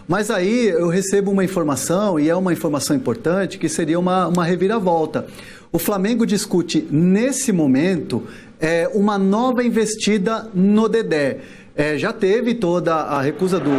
Mas aí eu recebo uma informação, e é uma informação importante, que seria uma reviravolta. O Flamengo discute, nesse momento, uma nova investida no Dedé. Já teve toda a recusa do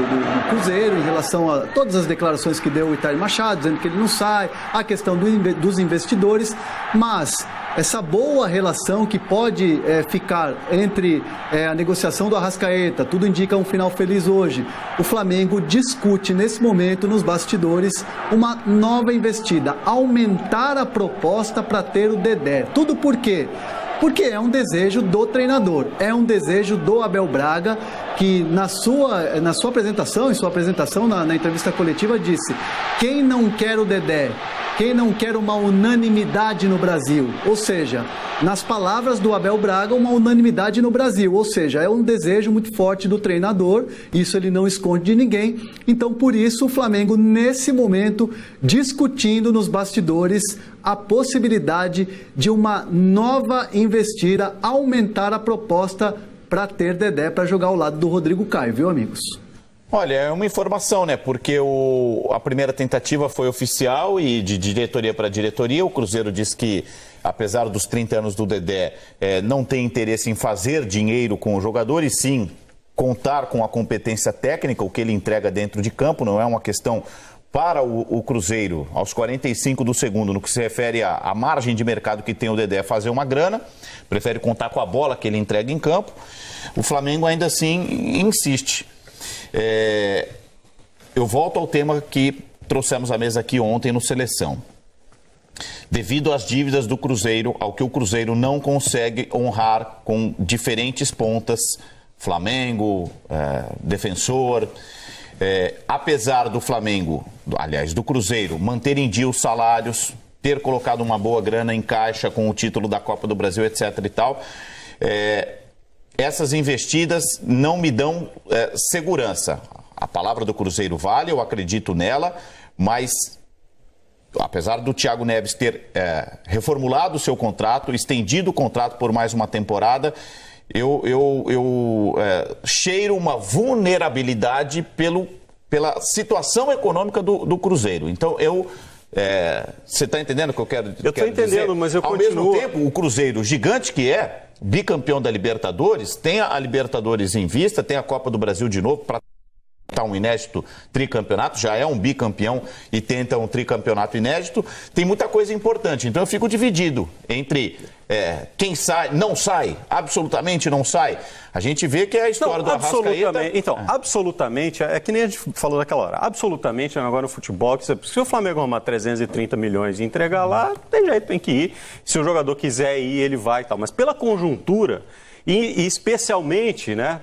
Cruzeiro em relação a todas as declarações que deu o Itamar Machado, dizendo que ele não sai, a questão dos investidores, mas essa boa relação que pode ficar entre a negociação do Arrascaeta, tudo indica um final feliz hoje. O Flamengo discute nesse momento, nos bastidores, uma nova investida, aumentar a proposta para ter o Dedé. Tudo por quê? Porque é um desejo do treinador, é um desejo do Abel Braga, que na sua apresentação, na entrevista coletiva, disse: quem não quer o Dedé, quem não quer uma unanimidade no Brasil? Ou seja, nas palavras do Abel Braga, uma unanimidade no Brasil. Ou seja, é um desejo muito forte do treinador, isso ele não esconde de ninguém. Então, por isso, o Flamengo, nesse momento, discutindo nos bastidores a possibilidade de uma nova investida, aumentar a proposta para ter Dedé para jogar ao lado do Rodrigo Caio, viu, amigos? Olha, é uma informação, né? Porque a primeira tentativa foi oficial e de diretoria para diretoria. O Cruzeiro diz que, apesar dos 30 anos do Dedé, não tem interesse em fazer dinheiro com o jogador, e sim contar com a competência técnica, o que ele entrega dentro de campo. Não é uma questão para o Cruzeiro, aos 45 do segundo, no que se refere à margem de mercado que tem o Dedé, fazer uma grana. Prefere contar com a bola que ele entrega em campo. O Flamengo ainda assim insiste. Eu volto ao tema que trouxemos à mesa aqui ontem no Seleção. Devido às dívidas do Cruzeiro, ao que o Cruzeiro não consegue honrar com diferentes pontas, Flamengo, Defensor, apesar do Flamengo, aliás, do Cruzeiro, manter em dia os salários, ter colocado uma boa grana em caixa com o título da Copa do Brasil, etc. e tal, essas investidas não me dão segurança. A palavra do Cruzeiro vale, eu acredito nela, mas apesar do Thiago Neves ter reformulado o seu contrato, estendido o contrato por mais uma temporada, eu cheiro uma vulnerabilidade pela situação econômica do Cruzeiro. Então, você está entendendo o que eu quero dizer? Eu estou entendendo, mas eu continuo... Ao mesmo tempo, o Cruzeiro, gigante que é, bicampeão da Libertadores, tem a Libertadores em vista, tem a Copa do Brasil de novo para tentar um inédito tricampeonato, já é um bicampeão e tenta um tricampeonato inédito, tem muita coisa importante. Então eu fico dividido entre quem sai, não sai, absolutamente não sai. A gente vê que é a história do Arrascaeta... Então, absolutamente, é que nem a gente falou naquela hora, absolutamente agora no futebol, se o Flamengo arrumar 330 milhões e entregar lá, tem jeito, tem que ir. Se o jogador quiser ir, ele vai e tal. Mas pela conjuntura... E especialmente, né,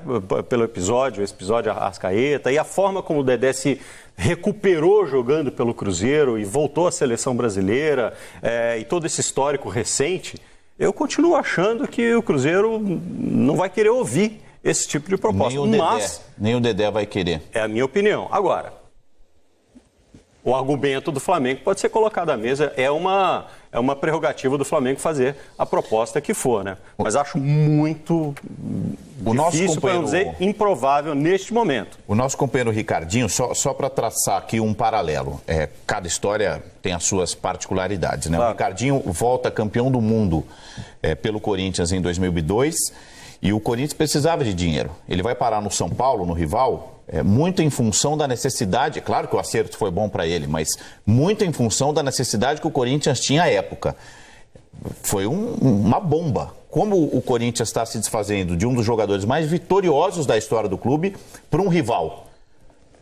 pelo esse episódio Arrascaeta, e a forma como o Dedé se recuperou jogando pelo Cruzeiro e voltou à seleção brasileira, e todo esse histórico recente, eu continuo achando que o Cruzeiro não vai querer ouvir esse tipo de proposta. Nem o Dedé vai querer. É a minha opinião. Agora, o argumento do Flamengo pode ser colocado à mesa, é uma prerrogativa do Flamengo fazer a proposta que for, né? Mas acho muito difícil, para não dizer improvável neste momento. O nosso companheiro Ricardinho, só para traçar aqui um paralelo, cada história tem as suas particularidades, né? Claro. O Ricardinho volta campeão do mundo pelo Corinthians em 2002 e o Corinthians precisava de dinheiro. Ele vai parar no São Paulo, no rival... muito em função da necessidade, claro que o acerto foi bom para ele, mas muito em função da necessidade que o Corinthians tinha à época. Foi uma bomba. Como o Corinthians está se desfazendo de um dos jogadores mais vitoriosos da história do clube para um rival.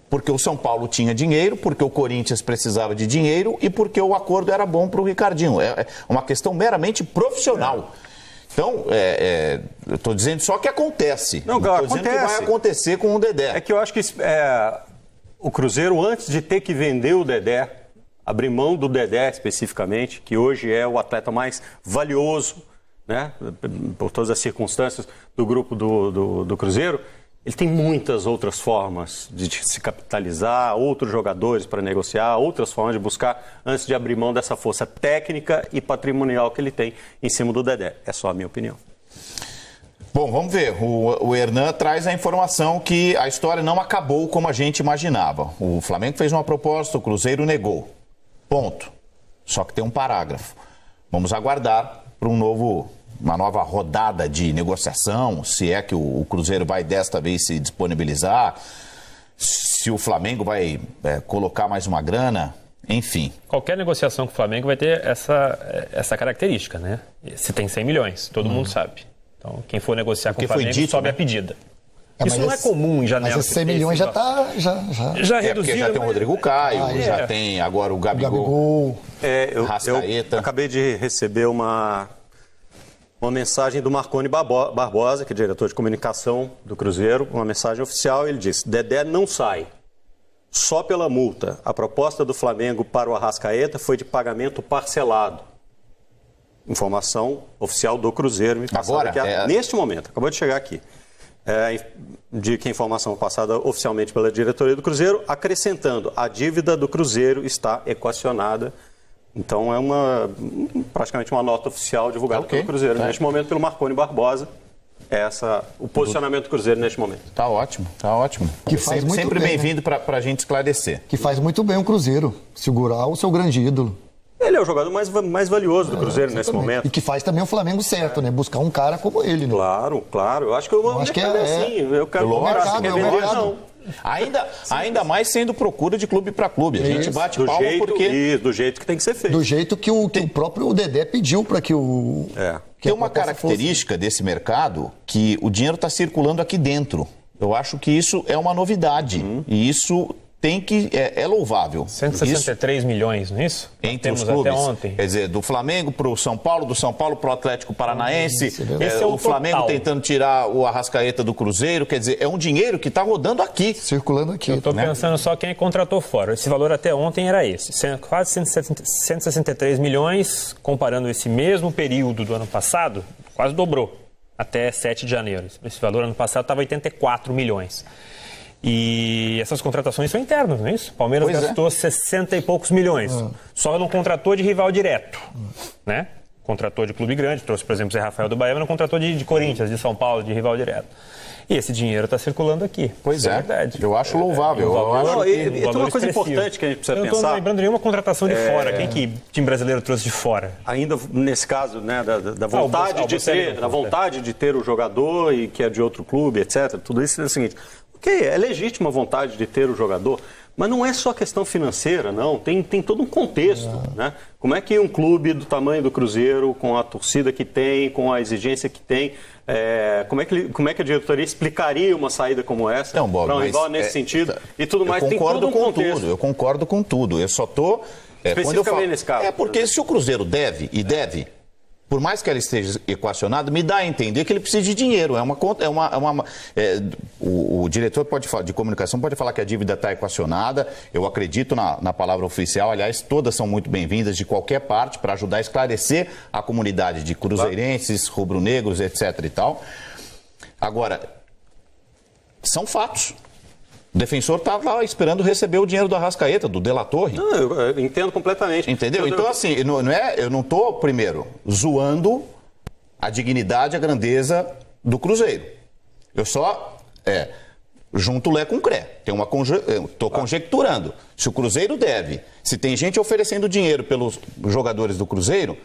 Porque o São Paulo tinha dinheiro, porque o Corinthians precisava de dinheiro e porque o acordo era bom para o Ricardinho. É uma questão meramente profissional. Então, eu estou dizendo só que acontece. Não estou dizendo que vai acontecer com o Dedé. É que eu acho que o Cruzeiro, antes de ter que vender o Dedé, abrir mão do Dedé especificamente, que hoje é o atleta mais valioso, né, por todas as circunstâncias do grupo do Cruzeiro, ele tem muitas outras formas de se capitalizar, outros jogadores para negociar, outras formas de buscar antes de abrir mão dessa força técnica e patrimonial que ele tem em cima do Dedé. É só a minha opinião. Bom, vamos ver. O Hernan traz a informação que a história não acabou como a gente imaginava. O Flamengo fez uma proposta, o Cruzeiro negou. Ponto. Só que tem um parágrafo. Vamos aguardar para uma nova rodada de negociação, se é que o Cruzeiro vai desta vez se disponibilizar, se o Flamengo vai colocar mais uma grana, enfim. Qualquer negociação com o Flamengo vai ter essa característica, né? Se tem 100 milhões, todo mundo sabe. Então, quem for negociar com o Flamengo sobe a pedida. Isso não é comum em janela. Mas esses 100 milhões já está... Já reduziu. Porque já tem o Rodrigo Caio, já tem agora o Gabigol. Eu acabei de receber uma mensagem do Marconi Barbosa, que é diretor de comunicação do Cruzeiro, uma mensagem oficial. Ele disse: Dedé não sai. Só pela multa. A proposta do Flamengo para o Arrascaeta foi de pagamento parcelado. Informação oficial do Cruzeiro. Agora? Neste momento. Acabou de chegar aqui. De que a informação passada oficialmente pela diretoria do Cruzeiro, acrescentando: a dívida do Cruzeiro está equacionada. Então é praticamente uma nota oficial divulgada pelo Cruzeiro neste momento, pelo Marconi Barbosa. O posicionamento do Cruzeiro neste momento. Tá ótimo, tá ótimo. Que faz sempre bem-vindo para a gente esclarecer. Que faz muito bem o Cruzeiro segurar o seu grande ídolo. Ele é o jogador mais valioso do Cruzeiro nesse momento. E que faz também o Flamengo certo, né? Buscar um cara como ele, né? Claro. Eu acho que assim. Eu quero mercado. Ainda mais sendo procura de clube para clube. A gente bate palma porque... do jeito que tem que ser feito. Do jeito que o próprio Dedé pediu para que o... Tem uma característica desse mercado que o dinheiro está circulando aqui dentro. Eu acho que isso é uma novidade. E isso... é louvável. 163 milhões, não é isso? Entre os clubes. Até ontem. Quer dizer, do Flamengo para o São Paulo, do São Paulo para o Atlético Paranaense, Esse é o Flamengo total. tentando tirar o Arrascaeta do Cruzeiro. Quer dizer, é um dinheiro que está rodando aqui. Circulando aqui. Eu estou pensando só quem contratou fora. Esse valor até ontem era esse. Quase 163 milhões, comparando esse mesmo período do ano passado, quase dobrou, até 7 de janeiro. Esse valor ano passado estava 84 milhões. E essas contratações são internas, não é isso? Palmeiras gastou 60 e poucos milhões. Só não contratou de rival direto, né? Contratou de clube grande, trouxe, por exemplo, o Zé Rafael do Bahia, mas não contratou de Corinthians, de São Paulo, de rival direto. E esse dinheiro está circulando aqui. Pois é, verdade. Eu acho louvável. E tem uma coisa importante que a gente precisa pensar. Eu não estou lembrando nenhuma contratação de fora. Quem que o time brasileiro trouxe de fora? Ainda nesse caso, né, da vontade de ter o jogador e que é de outro clube, etc. Tudo isso é o seguinte. É legítima a vontade de ter o jogador, mas não é só questão financeira, não. Tem todo um contexto, né? Como é que um clube do tamanho do Cruzeiro, com a torcida que tem, com a exigência que tem, como é que a diretoria explicaria uma saída como essa para um rival nesse sentido e tudo mais? Tem todo um contexto. Eu concordo com tudo. Eu só estou... Especificamente nesse caso. Porque se o Cruzeiro deve, por mais que ela esteja equacionada, me dá a entender que ele precisa de dinheiro. O diretor de comunicação pode falar que a dívida está equacionada. Eu acredito na palavra oficial. Aliás, todas são muito bem-vindas de qualquer parte para ajudar a esclarecer a comunidade de cruzeirenses, rubro-negros, etc. e tal. Agora, são fatos. O defensor estava lá esperando receber o dinheiro do Arrascaeta, do De La Torre. Não, eu entendo completamente. Entendeu? Então, assim, eu não estou, primeiro, zoando a dignidade, a grandeza do Cruzeiro. Eu só junto Lé com Cré. Estou conjecturando. Se o Cruzeiro deve, se tem gente oferecendo dinheiro pelos jogadores do Cruzeiro,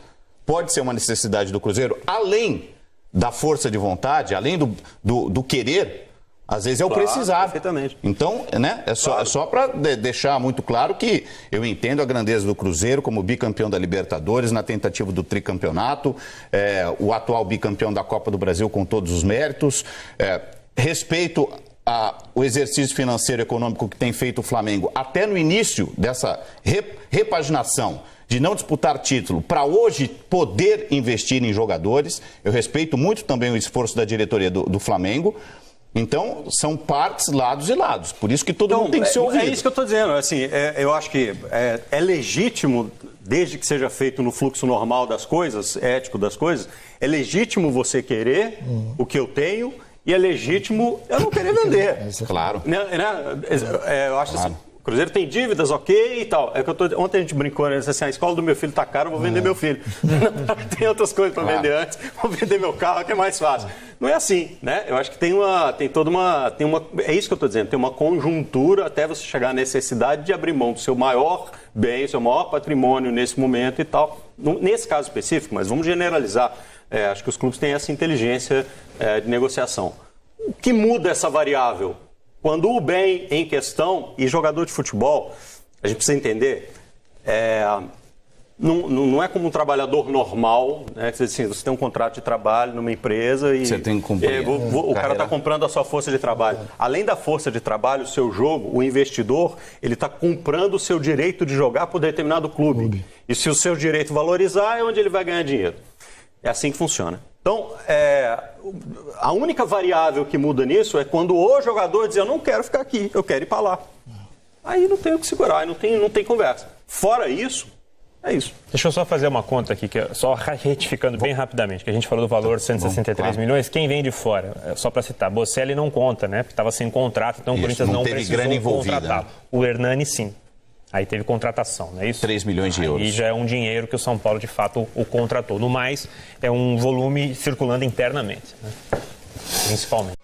pode ser uma necessidade do Cruzeiro, além da força de vontade, além do querer. Às vezes é o precisar. Perfeitamente. Então, né, é só para deixar muito claro que eu entendo a grandeza do Cruzeiro como bicampeão da Libertadores, na tentativa do tricampeonato, o atual bicampeão da Copa do Brasil com todos os méritos. Respeito o exercício financeiro e econômico que tem feito o Flamengo até no início dessa repaginação de não disputar título para hoje poder investir em jogadores. Eu respeito muito também o esforço da diretoria do Flamengo. Então, são partes, lados e lados. Por isso que todo mundo tem que ser ouvido. É isso que eu estou dizendo. Assim, eu acho que é legítimo, desde que seja feito no fluxo normal das coisas, ético das coisas, é legítimo você querer o que eu tenho e é legítimo eu não querer vender. Claro. Eu acho assim, Cruzeiro tem dívidas, ok e tal. Ontem a gente brincou, né? Assim, a escola do meu filho tá cara, eu vou vender meu filho. Tem outras coisas para vender antes, vou vender meu carro, que é mais fácil. Não é assim, né? Eu acho que é isso que eu estou dizendo, tem uma conjuntura até você chegar à necessidade de abrir mão do seu maior bem, seu maior patrimônio nesse momento e tal. Nesse caso específico, mas vamos generalizar, acho que os clubes têm essa inteligência de negociação. O que muda essa variável? Quando o bem em questão, e jogador de futebol, a gente precisa entender, não é como um trabalhador normal, né? Assim, você tem um contrato de trabalho numa empresa e você tem que cumprir, o cara está comprando a sua força de trabalho. Além da força de trabalho, o seu jogo, o investidor, ele está comprando o seu direito de jogar por determinado clube. E se o seu direito valorizar, é onde ele vai ganhar dinheiro. É assim que funciona. Então, a única variável que muda nisso é quando o jogador diz, eu não quero ficar aqui, eu quero ir para lá. Aí não tem o que segurar, aí não tem conversa. Fora isso, é isso. Deixa eu só fazer uma conta aqui, só retificando bem rapidamente, que a gente falou do valor 163 milhões. Quem vem de fora, só para citar, Bocelli não conta, né? Porque estava sem contrato, então o Corinthians não teve precisou grana envolvida, contratá-lo. O Hernani, sim. Aí teve contratação, não é isso? 3 milhões de euros. E já é um dinheiro que o São Paulo, de fato, o contratou. No mais, é um volume circulando internamente, né? Principalmente.